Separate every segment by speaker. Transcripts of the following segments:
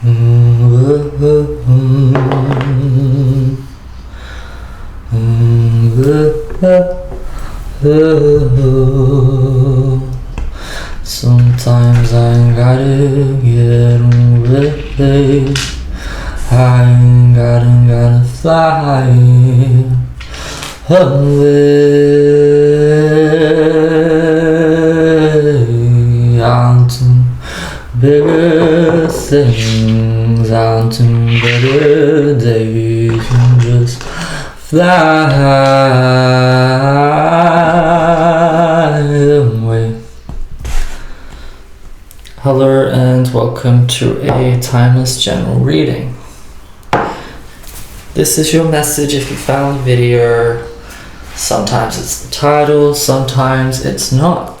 Speaker 1: Sometimes I gotta get away. I gotta fly away onto bigger things, onto better days, and just fly away. Hello and welcome to a timeless general reading. This is your message if you found the video. Sometimes it's the title, sometimes it's not.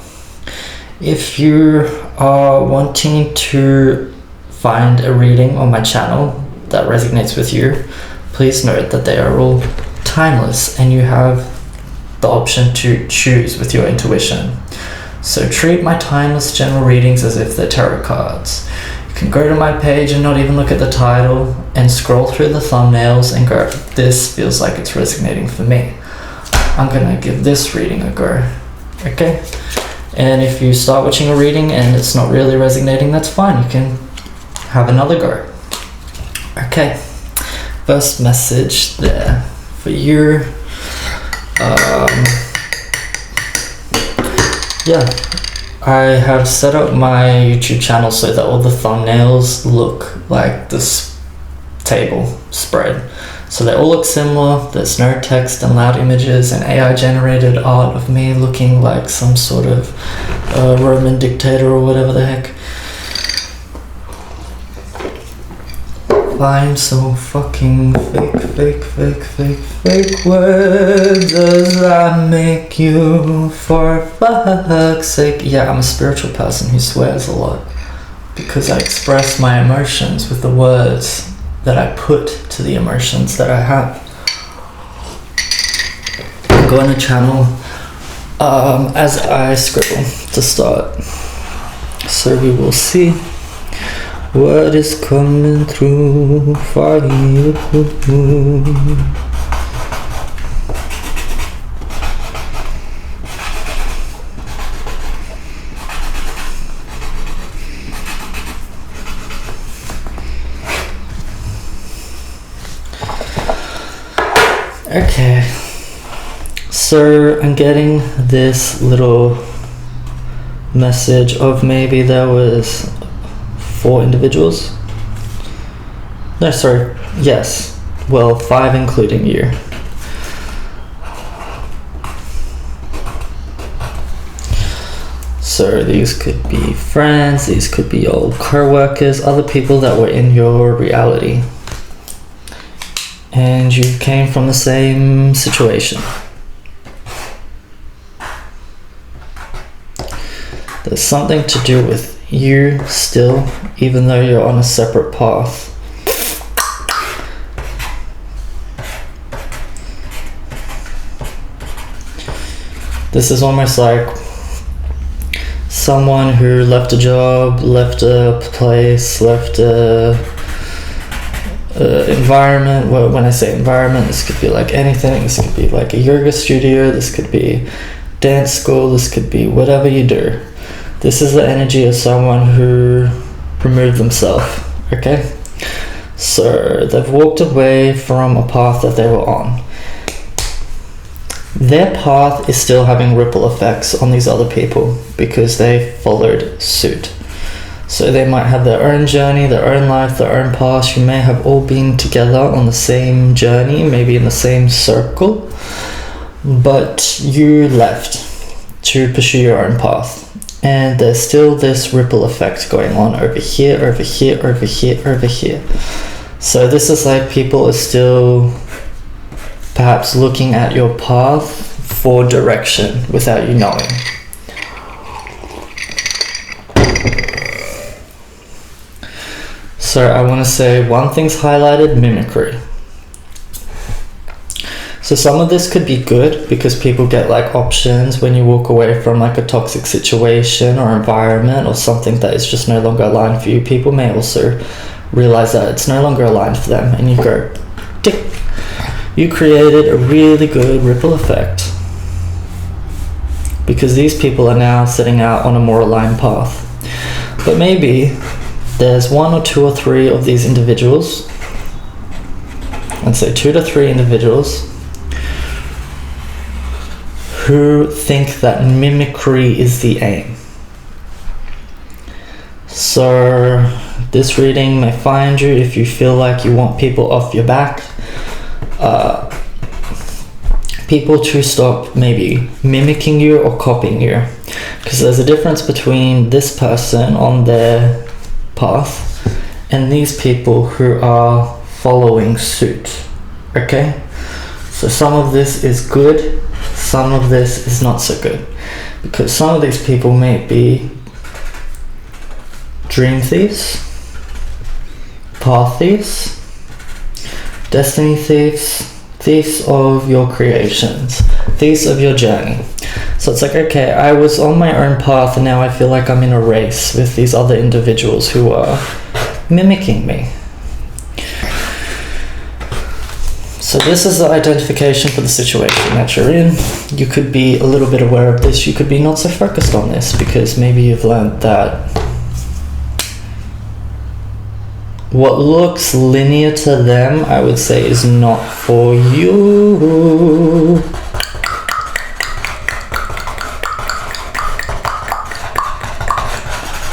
Speaker 1: If you are wanting to find a reading on my channel that resonates with you, please note that they are all timeless and you have the option to choose with your intuition. So treat my timeless general readings as if they're tarot cards. You can go to my page and not even look at the title and scroll through the thumbnails and go, this feels like it's resonating for me. I'm gonna give this reading a go, okay? And if you start watching a reading and it's not really resonating, that's fine. You can have another go. Okay, first message there for you. I have set up my YouTube channel so that all the thumbnails look like this table spread. So they all look similar. There's no text and loud images and AI generated art of me looking like some sort of Roman dictator or whatever the heck. Find so fucking fake words does that make you, for fuck's sake. Yeah, I'm a spiritual person who swears a lot because I express my emotions with the words that I put to the emotions that I have. Go on the channel as I scribble to start, so we will see what is coming through for you. Okay, so I'm getting this little message of maybe there was 4 individuals. No, sorry, yes. Well, 5 including you. So these could be friends, these could be old co-workers, other people that were in your reality. And you came from the same situation. There's something to do with you still, even though you're on a separate path. This is almost like someone who left a job, left a place, left a environment. Well, when I say environment, this could be like anything. This could be like a yoga studio, this could be dance school, this could be whatever you do. This is the energy of someone who removed themselves, okay? So they've walked away from a path that they were on. Their path is still having ripple effects on these other people because they followed suit. So they might have their own journey, their own life, their own past. You may have all been together on the same journey, maybe in the same circle, but you left to pursue your own path. And there's still this ripple effect going on over here, over here, over here, over here. So this is like people are still perhaps looking at your path for direction without you knowing. So I want to say one thing's highlighted: mimicry. So some of this could be good because people get like options when you walk away from like a toxic situation or environment or something that is just no longer aligned for you. People may also realize that it's no longer aligned for them, and you go, tick. You created a really good ripple effect, because these people are now setting out on a more aligned path. But maybe there's 1 or 2 or 3 of these individuals, let's say 2 to 3 individuals, who think that mimicry is the aim. So this reading may find you if you feel like you want people off your back, people to stop maybe mimicking you or copying you, because there's a difference between this person on their path and these people who are following suit. Okay, so some of this is good, some of this is not so good, because some of these people may be dream thieves, path thieves, destiny thieves, thieves of your creations, thieves of your journey. So it's like, okay, I was on my own path and now I feel like I'm in a race with these other individuals who are mimicking me. So this is the identification for the situation that you're in. You could be a little bit aware of this, you could be not so focused on this, because maybe you've learned that what looks linear to them, I would say, is not for you.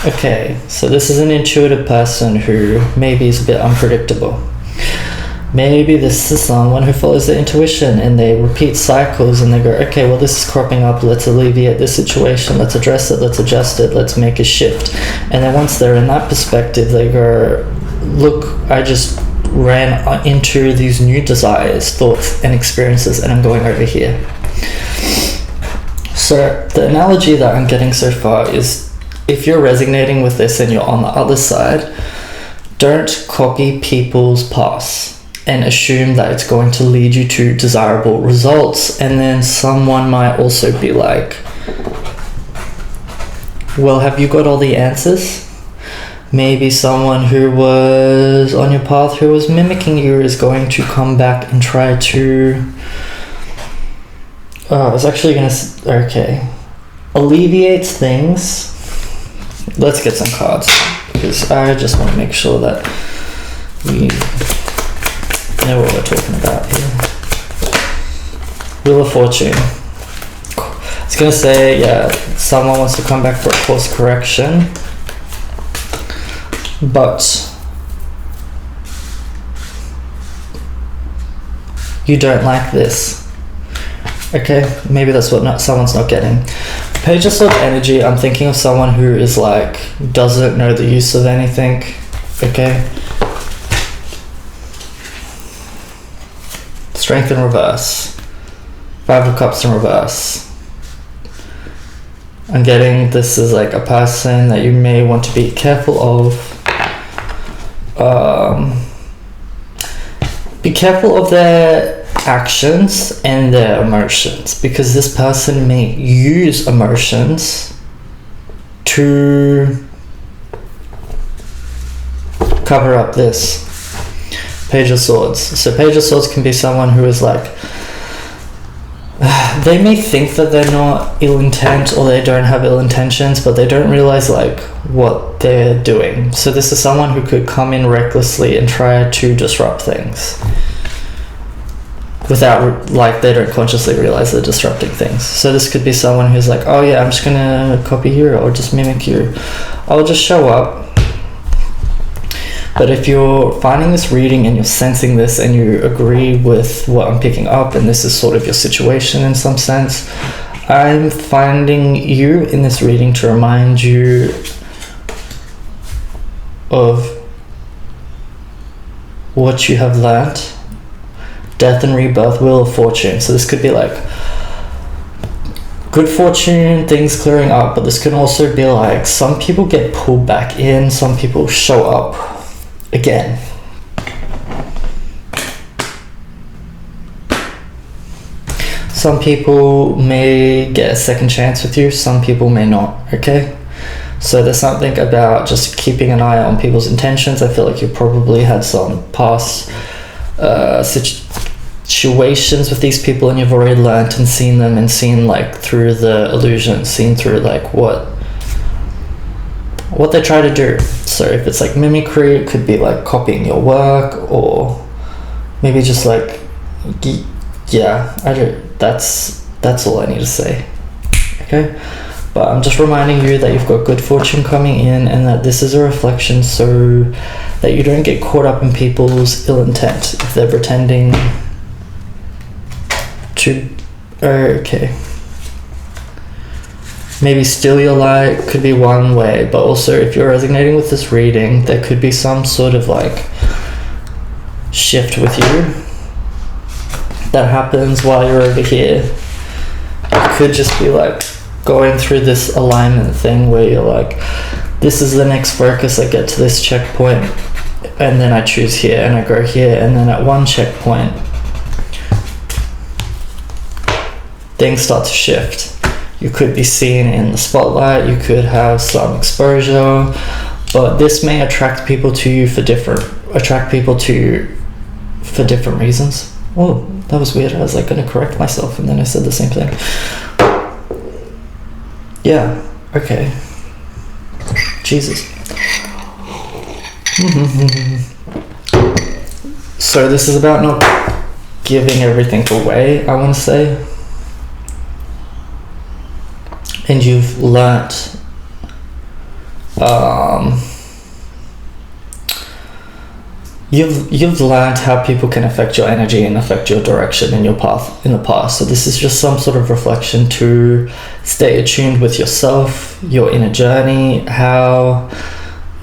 Speaker 1: Okay, so this is an intuitive person who maybe is a bit unpredictable. Maybe this is someone who follows their intuition and they repeat cycles and they go, okay, well, this is cropping up, let's alleviate this situation, let's address it, let's adjust it, let's make a shift. And then once they're in that perspective, they go, look, I just ran into these new desires, thoughts, and experiences, and I'm going over here. So the analogy that I'm getting so far is, if you're resonating with this and you're on the other side, don't copy people's paths and assume that it's going to lead you to desirable results. And then someone might also be like, well, have you got all the answers? Maybe someone who was on your path who was mimicking you is going to come back and try to... I was actually going to... Okay. Alleviates things. Let's get some cards, because I just want to make sure that we know what we're talking about here. Wheel of Fortune. I was going to say, yeah, someone wants to come back for a course correction, but you don't like this. Okay, maybe that's what someone's not getting. Page of Swords energy, I'm thinking of someone who is like, doesn't know the use of anything. Okay. Strength in reverse. 5 of Cups in reverse. I'm getting this is like a person that you may want to be careful of. Be careful of their actions and their emotions, because this person may use emotions to cover up this. Page of Swords. So Page of Swords can be someone who is like, they may think that they're not ill intent or they don't have ill intentions, but they don't realize like what they're doing. So this is someone who could come in recklessly and try to disrupt things without, like, they don't consciously realize they're disrupting things. So this could be someone who's like, oh yeah, I'm just gonna copy you or just mimic you. I'll just show up. But if you're finding this reading and you're sensing this and you agree with what I'm picking up, and this is sort of your situation in some sense, I'm finding you in this reading to remind you of what you have learned. Death and rebirth, Wheel of Fortune. So this could be like good fortune, things clearing up, but this can also be like some people get pulled back in, some people show up again. Some people may get a second chance with you, some people may not, okay? So there's something about just keeping an eye on people's intentions. I feel like you probably had some past situations with these people, and you've already learned and seen them, and seen like through the illusion, seen through like what they try to do. So if it's like mimicry, it could be like copying your work, or maybe just like, yeah, that's all I need to say. Okay, but I'm just reminding you that you've got good fortune coming in, and that this is a reflection, so that you don't get caught up in people's ill intent if they're pretending to, okay, maybe steal your light. Could be one way, but also if you're resonating with this reading, there could be some sort of like shift with you that happens while you're over here. It could just be like going through this alignment thing where you're like, this is the next focus, I get to this checkpoint, and then I choose here and I go here, and then at one checkpoint things start to shift. You could be seen in the spotlight, you could have some exposure, but this may attract people to you for different reasons. Oh, that was weird. I was like going to correct myself, and then I said the same thing. Yeah, okay. Jesus. So this is about not giving everything away, I want to say. And you've learnt you've learned how people can affect your energy and affect your direction and your path in the past. So this is just some sort of reflection to stay attuned with yourself, your inner journey, how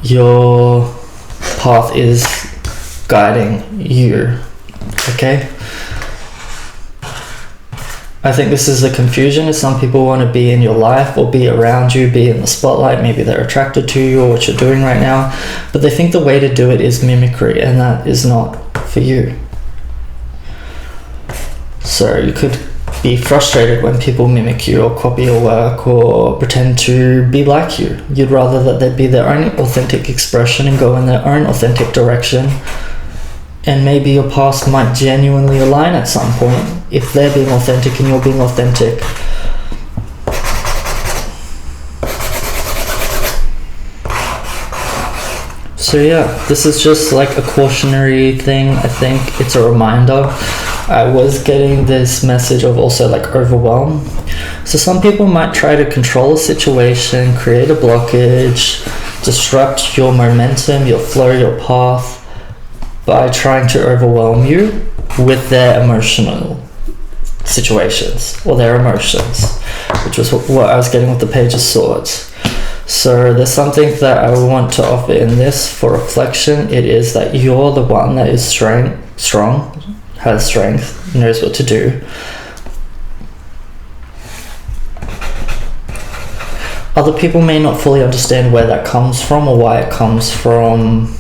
Speaker 1: your path is guiding you. Okay? I think this is a confusion, as some people want to be in your life or be around you, be in the spotlight. Maybe they're attracted to you or what you're doing right now, but they think the way to do it is mimicry, and that is not for you. So you could be frustrated when people mimic you or copy your work or pretend to be like you. You'd rather that they be their own authentic expression and go in their own authentic direction. And maybe your past might genuinely align at some point if they're being authentic and you're being authentic. So yeah, this is just like a cautionary thing. I think it's a reminder. I was getting this message of also like overwhelm. So some people might try to control a situation, create a blockage, disrupt your momentum, your flow, your path, by trying to overwhelm you with their emotional situations or their emotions, which was what I was getting with the Page of Swords. So there's something that I want to offer in this for reflection. It is that you're the one that is strong, has strength, knows what to do. Other people may not fully understand where that comes from or why it comes from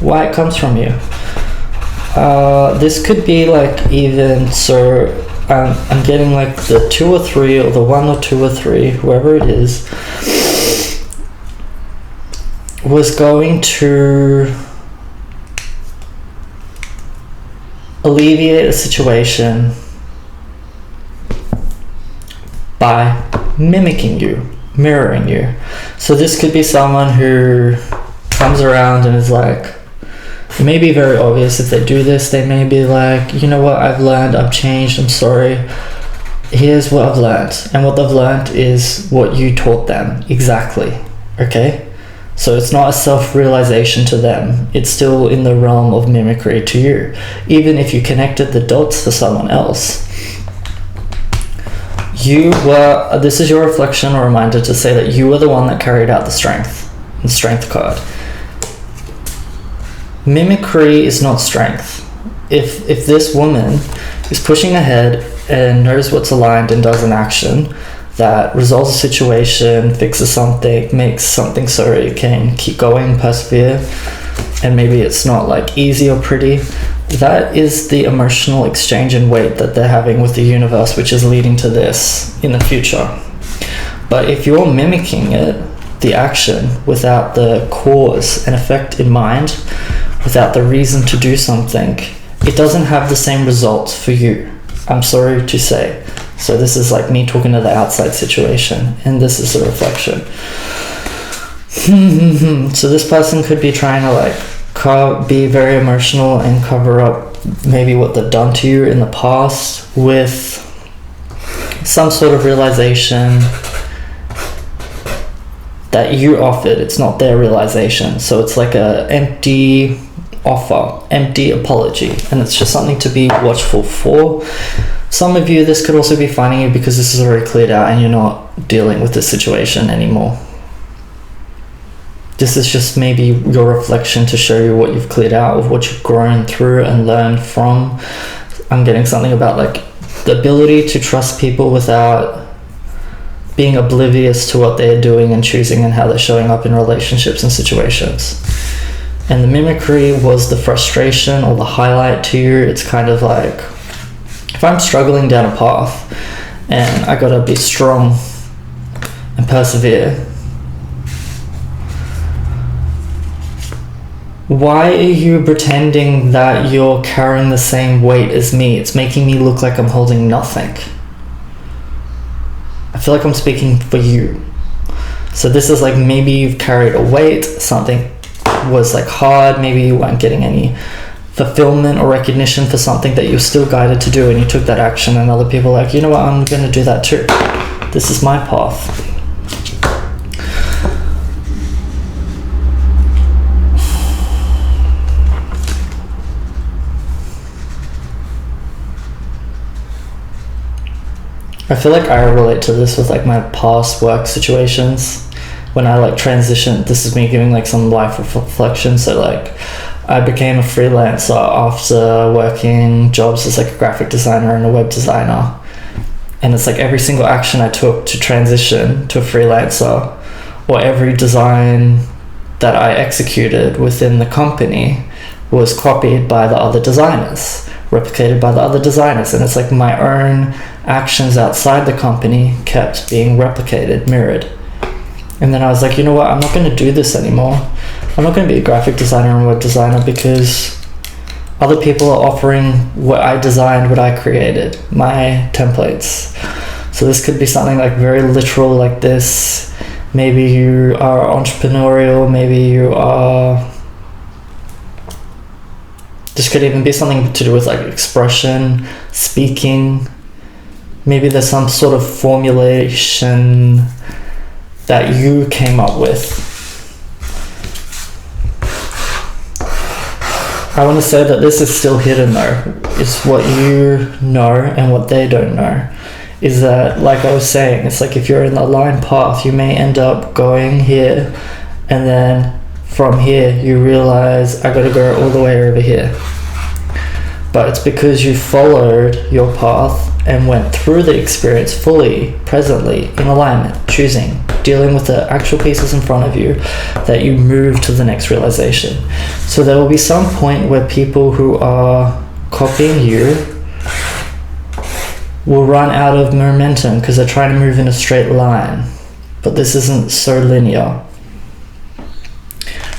Speaker 1: why it comes from you. This could be like, even so, I'm getting like the 2 or 3 or the 1 or 2 or 3, whoever it is, was going to alleviate a situation by mimicking you, mirroring you. So this could be someone who comes around and is like, it may be very obvious if they do this, they may be like, you know what, I've learned, I've changed, I'm sorry, here's what I've learned. And what they've learned is what you taught them exactly. Okay? So it's not a self-realization to them, it's still in the realm of mimicry to you, even if you connected the dots for someone else. This is your reflection or reminder to say that you were the one that carried out the strength card. Mimicry is not strength. If this woman is pushing ahead and knows what's aligned and does an action that resolves a situation, fixes something, makes something so it can keep going, persevere, and maybe it's not like easy or pretty. That is the emotional exchange and weight that they're having with the universe, which is leading to this in the future. But if you're mimicking it, the action, without the cause and effect in mind, without the reason to do something, it doesn't have the same results for you. I'm sorry to say. So this is like me talking to the outside situation, and this is the reflection. So this person could be trying to like be very emotional and cover up maybe what they've done to you in the past with some sort of realization that you offered. It's not their realization, so it's like a empty offer, empty apology, and it's just something to be watchful for. Some of you, this could also be finding you because this is already cleared out and you're not dealing with this situation anymore. This is just maybe your reflection to show you what you've cleared out, of what you've grown through and learned from. I'm getting something about like the ability to trust people without being oblivious to what they're doing and choosing and how they're showing up in relationships and situations. And the mimicry was the frustration or the highlight to you. It's kind of like, if I'm struggling down a path and I gotta be strong and persevere, why are you pretending that you're carrying the same weight as me? It's making me look like I'm holding nothing. I feel like I'm speaking for you. So this is like, maybe you've carried a weight, something was like hard, maybe you weren't getting any fulfillment or recognition for something that you're still guided to do, and you took that action, and other people are like, you know what, I'm going to do that too. This is my path. I feel like I relate to this with like my past work situations. When I like transitioned, this is me giving like some life reflection. So like I became a freelancer after working jobs as like a graphic designer and a web designer. And it's like every single action I took to transition to a freelancer, or every design that I executed within the company, was copied by the other designers, replicated by the other designers. And it's like my own actions outside the company kept being replicated, mirrored. And then I was like, you know what, I'm not going to do this anymore. I'm not going to be a graphic designer and web designer because other people are offering what I designed, what I created, my templates. So this could be something like very literal like this. Maybe you are entrepreneurial, maybe you are... This could even be something to do with like expression, speaking. Maybe there's some sort of formulation that you came up with. I want to say that this is still hidden though. It's what you know and what they don't know. Is that, like I was saying, it's like if you're in the line path, you may end up going here, and then from here you realize I gotta go all the way over here. But it's because you followed your path and went through the experience fully, presently, in alignment, choosing, dealing with the actual pieces in front of you, that you move to the next realization. So there will be some point where people who are copying you will run out of momentum because they're trying to move in a straight line. But this isn't so linear.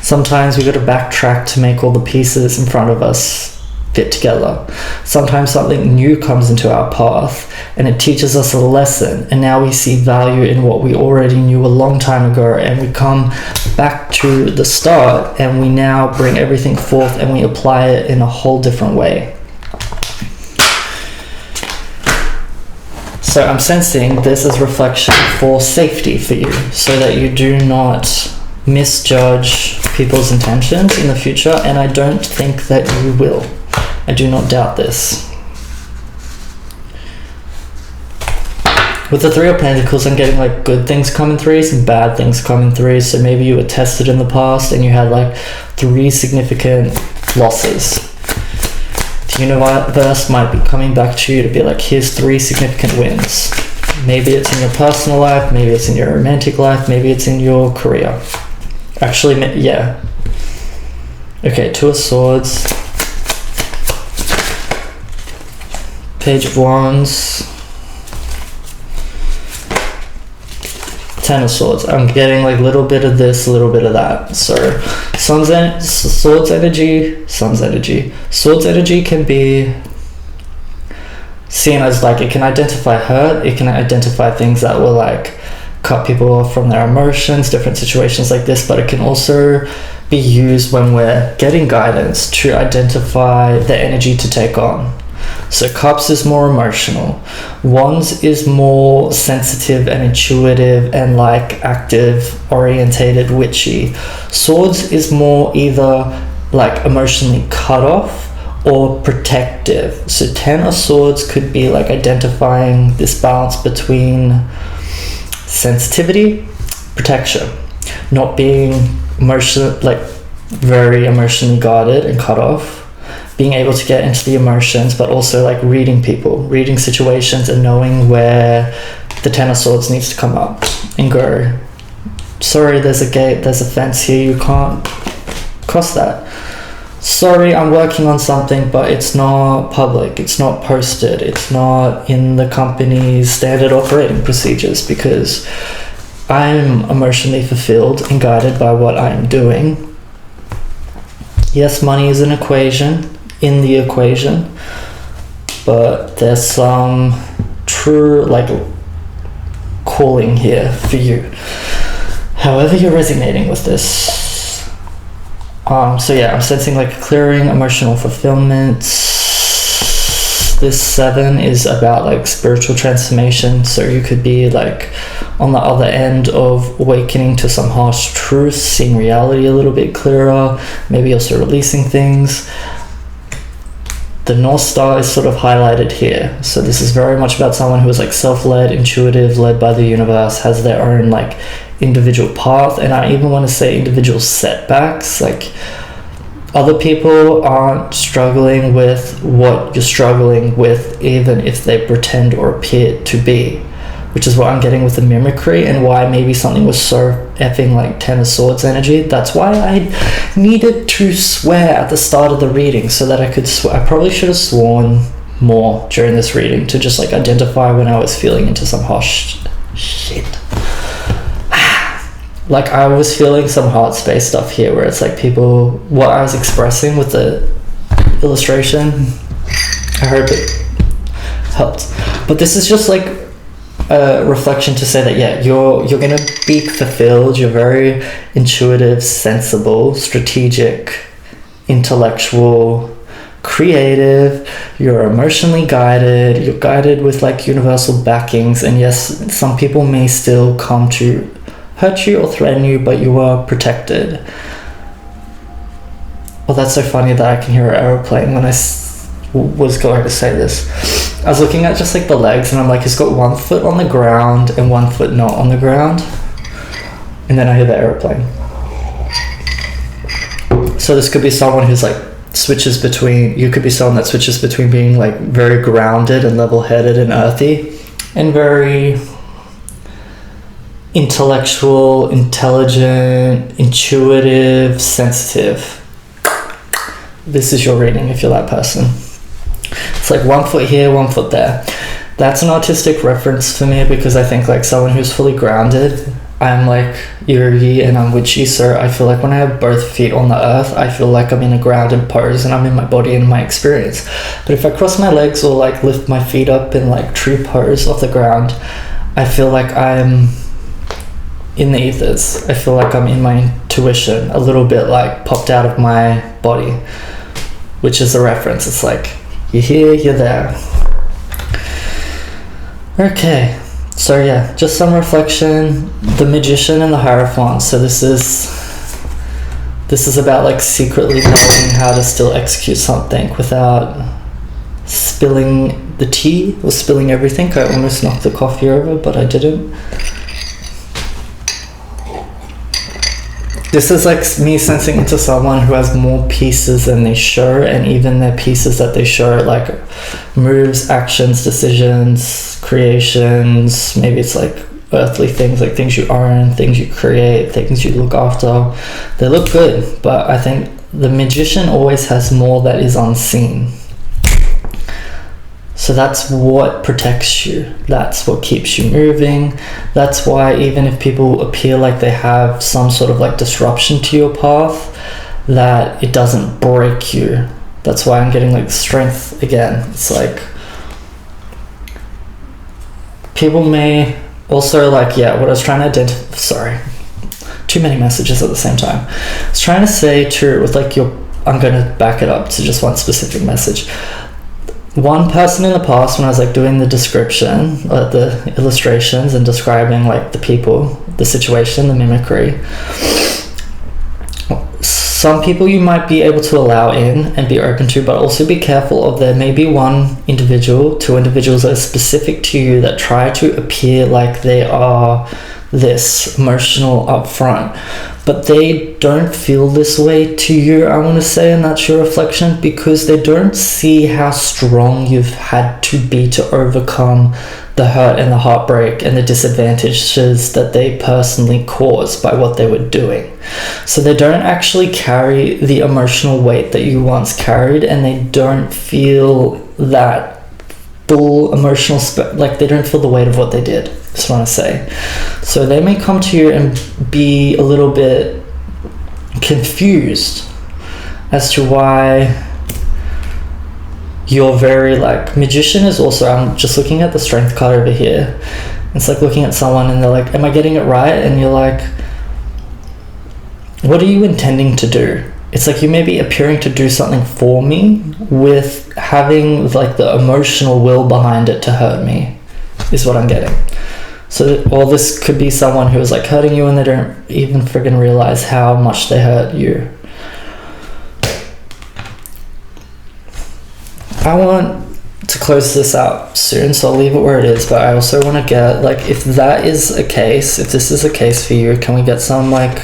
Speaker 1: Sometimes we got to backtrack to make all the pieces in front of us fit together. Sometimes something new comes into our path and it teaches us a lesson, and now we see value in what we already knew a long time ago, and we come back to the start and we now bring everything forth and we apply it in a whole different way. So I'm sensing this as reflection for safety for you, so that you do not misjudge people's intentions in the future, and I don't think that you will. I do not doubt this. With the Three of Pentacles, I'm getting like good things coming through, some bad things coming through. So maybe you were tested in the past and you had like 3 significant losses. The universe might be coming back to you to be like, here's 3 significant wins. Maybe it's in your personal life, maybe it's in your romantic life, maybe it's in your career. Actually, yeah. Okay, Two of Swords, Page of Wands, Ten of Swords. I'm getting like a little bit of this, a little bit of that. So Swords energy. Swords energy can be seen as like, it can identify hurt, it can identify things that will like cut people off from their emotions, different situations like this, but it can also be used when we're getting guidance to identify the energy to take on. So Cups is more emotional, Wands is more sensitive and intuitive and like active, orientated, witchy. Swords is more either like emotionally cut off or protective. So Ten of Swords could be like identifying this balance between sensitivity, protection, not being very emotionally guarded and cut off, being able to get into the emotions, but also like reading people, reading situations, and knowing where the Ten of Swords needs to come up and go, sorry, there's a gate, there's a fence here, you can't cross that. Sorry, I'm working on something, but it's not public, it's not posted, it's not in the company's standard operating procedures, because I'm emotionally fulfilled and guided by what I'm doing. Yes, money is in the equation, but there's some true like calling here for you, however you're resonating with this. So yeah, I'm sensing like clearing, emotional fulfillment. This 7 is about like spiritual transformation. So you could be like on the other end of awakening to some harsh truths, seeing reality a little bit clearer, maybe also releasing things. The North Star is sort of highlighted here. So this is very much about someone who is like self-led, intuitive, led by the universe, has their own like individual path, and I even want to say individual setbacks. Like other people aren't struggling with what you're struggling with, even if they pretend or appear to be, which is what I'm getting with the mimicry, and why maybe something was so effing like Ten of Swords energy. That's why I needed to swear at the start of the reading, so that I could I probably should have sworn more during this reading to just like identify when I was feeling into some harsh shit. Like I was feeling some heart space stuff here, where it's like people, what I was expressing with the illustration, I hope it helped. But this is just like a reflection to say that yeah, you're gonna be fulfilled. You're very intuitive, sensible, strategic, intellectual, creative, you're emotionally guided, you're guided with like universal backings, and yes, some people may still come to hurt you or threaten you, but you are protected. Well, that's so funny that I can hear an aeroplane when I was going to say this. I was looking at just like the legs, and I'm like, he's got one foot on the ground and one foot not on the ground, and then I hear the aeroplane. So this could be someone who's like you could be someone that switches between being like very grounded and level-headed and earthy, and very intellectual, intelligent, intuitive, sensitive. This is your reading if you're that person. It's like one foot here, one foot there. That's an artistic reference for me, because I think like someone who's fully grounded, I'm like Yuri and I'm witchy, so I feel like when I have both feet on the earth, I feel like I'm in a grounded pose and I'm in my body and my experience. But if I cross my legs or like lift my feet up in like true pose off the ground, I feel like I'm in the ethers. I feel like I'm in my intuition, a little bit like popped out of my body, which is a reference. It's like you're here, you're there. Okay, so yeah, just some reflection. The Magician and the Hierophant. So this is about like secretly knowing how to still execute something without spilling the tea or spilling everything. I almost knocked the coffee over, but I didn't. This is like me sensing into someone who has more pieces than they show, and even their pieces that they show, like moves, actions, decisions, creations. Maybe it's like earthly things, like things you own, things you create, things you look after. They look good, but I think the magician always has more that is unseen. So that's what protects you. That's what keeps you moving. That's why even if people appear like they have some sort of like disruption to your path, that it doesn't break you. That's why I'm getting like strength again. It's like people may also like, yeah, what I was trying to identify, sorry, too many messages at the same time. I was trying to say to, with like your, I'm going to back it up to just one specific message. One person in the past, when I was like doing the description, the illustrations and describing like the people, the situation, the mimicry, some people you might be able to allow in and be open to, but also be careful of there may be one individual, two individuals that are specific to you that try to appear like they are this emotional up front, but they don't feel this way to you, I want to say, and that's your reflection, because they don't see how strong you've had to be to overcome the hurt and the heartbreak and the disadvantages that they personally caused by what they were doing. So they don't actually carry the emotional weight that you once carried, and they don't feel that full emotional like they don't feel the weight of what they did. Just want to say. So they may come to you and be a little bit confused as to why you're very like, magician is also, I'm just looking at the strength card over here. It's like looking at someone and they're like, am I getting it right? And you're like, what are you intending to do? It's like you may be appearing to do something for me with having like the emotional will behind it to hurt me, is what I'm getting. So, or this could be someone who is like hurting you and they don't even friggin' realize how much they hurt you. I want to close this out soon, so I'll leave it where it is, but I also want to get, like, if that is a case, if this is a case for you, can we get some, like,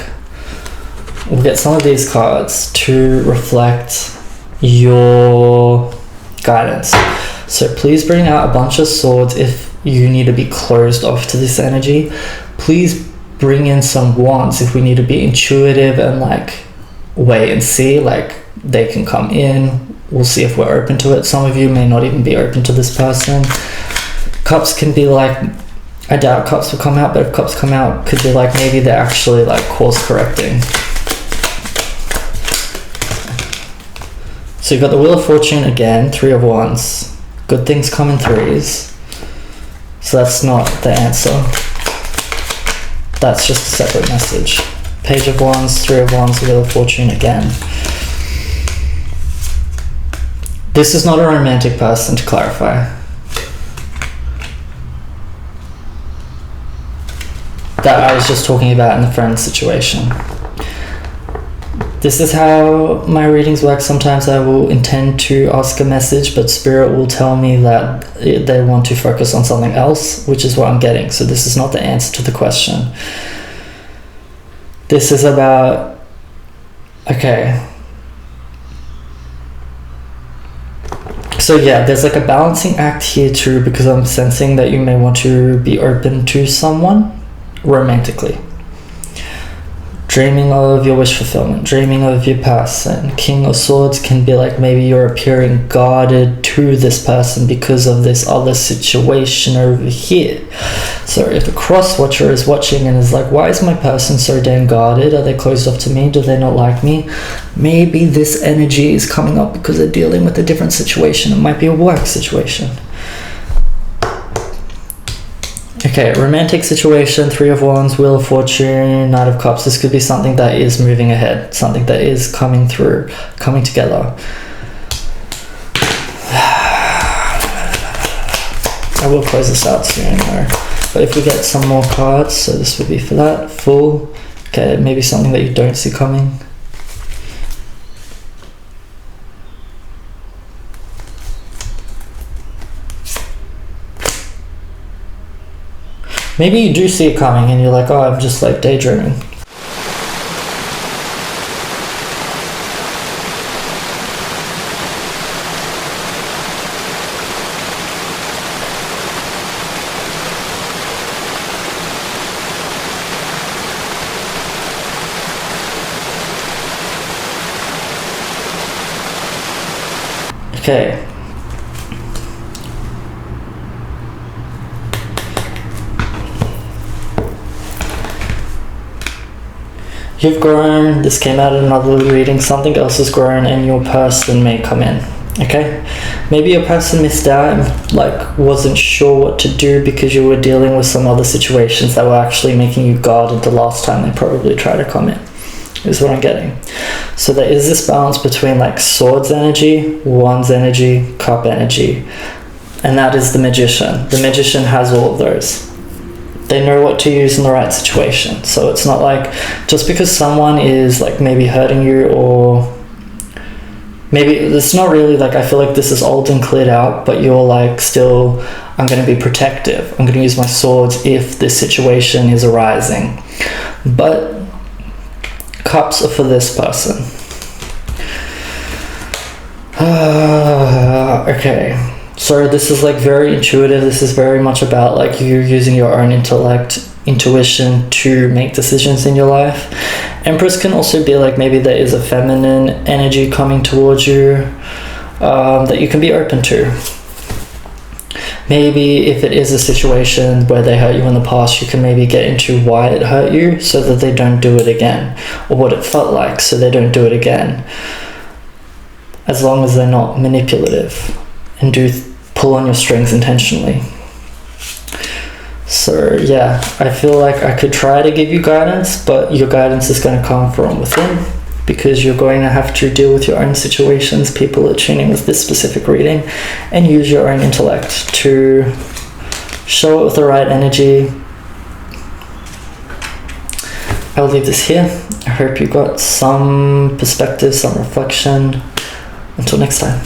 Speaker 1: we'll get some of these cards to reflect your guidance. So please bring out a bunch of swords if you need to be closed off to this energy. Please bring in some wands if we need to be intuitive and like wait and see, like they can come in. We'll see if we're open to it. Some of you may not even be open to this person. Cups can be like, I doubt cups will come out, but if cups come out, could be like maybe they're actually like course correcting. So you've got the Wheel of Fortune again, 3 of Wands. Good things come in threes. So that's not the answer. That's just a separate message. Page of Wands, 3 of Wands, Wheel of Fortune again. This is not a romantic person, to clarify. That I was just talking about in the friend situation. This is how my readings work. Sometimes I will intend to ask a message, but Spirit will tell me that they want to focus on something else, which is what I'm getting. So this is not the answer to the question. This is about, okay. So yeah, there's like a balancing act here too, because I'm sensing that you may want to be open to someone romantically. Dreaming of your wish fulfillment, dreaming of your person. King of Swords can be like maybe you're appearing guarded to this person because of this other situation over here. So if a cross watcher is watching and is like, why is my person so damn guarded? Are they closed off to me? Do they not like me? Maybe this energy is coming up because they're dealing with a different situation. It might be a work situation. Okay, romantic situation, 3 of Wands, Wheel of Fortune, Knight of Cups. This could be something that is moving ahead, something that is coming through, coming together. I will close this out soon though. But if we get some more cards, so this would be for that, full. Okay, maybe something that you don't see coming. Maybe you do see it coming and you're like, oh, I'm just like daydreaming. Okay. You've grown, this came out in another reading, something else has grown and your person may come in. Okay, maybe your person missed out and like wasn't sure what to do because you were dealing with some other situations that were actually making you guarded the last time they probably tried to come in, is what I'm getting. So there is this balance between like swords energy, wands energy, cup energy, and that is the magician. The magician has all of those. They know what to use in the right situation. So it's not like just because someone is like maybe hurting you, or maybe it's not really like, I feel like this is old and cleared out, but you're like still, I'm going to be protective. I'm going to use my swords if this situation is arising. But cups are for this person. Okay. So this is like very intuitive. This is very much about like you using your own intellect, intuition to make decisions in your life. Empress can also be like maybe there is a feminine energy coming towards you that you can be open to. Maybe if it is a situation where they hurt you in the past, you can maybe get into why it hurt you so that they don't do it again, or what it felt like so they don't do it again. As long as they're not manipulative and do pull on your strings intentionally. So yeah, I feel like I could try to give you guidance, but your guidance is going to come from within, because you're going to have to deal with your own situations. People are tuning with this specific reading, and use your own intellect to show it with the right energy. I'll leave this here. I hope you got some perspective, some reflection. Until next time.